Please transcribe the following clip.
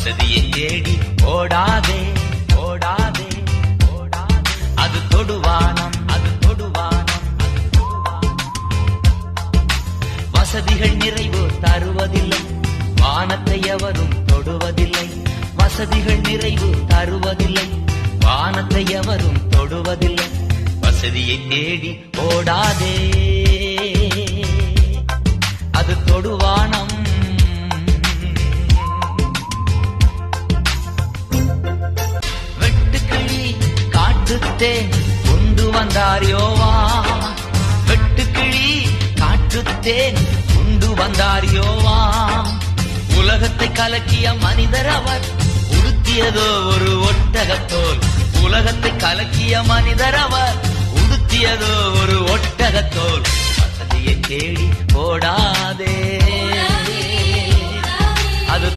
வசதியை தேடி ஓடாதே ஓடாதே ஓடாதே. அது தொடுவானம் அது தொடுவானம். வசதிகள் நிறைவு தருவதில்லை, வானத்தை எவரும் தொடுவதில்லை. வசதிகள் நிறைவு தருவதில்லை, வானத்தை எவரும் தொடுவதில்லை. வசதியை தேடி ஓடாதே, அது தொடுவானம். வெட்டுக்கிளி காட்டுத்தேன் கொண்டு வந்தார் யோவா. வெட்டுக்கிளி காட்டுத்தேன் கொண்டு வந்தார் யோவா. உலகத்தை கலக்கிய மனிதர் அவர், உடுத்தியதோ ஒரு ஒட்டகத்தோல். உலகத்தை கலக்கிய மனிதர் அவர், உடுத்தியதோ ஒரு ஒட்டகத்தோல். வசதியை தேடி ஓடாதே.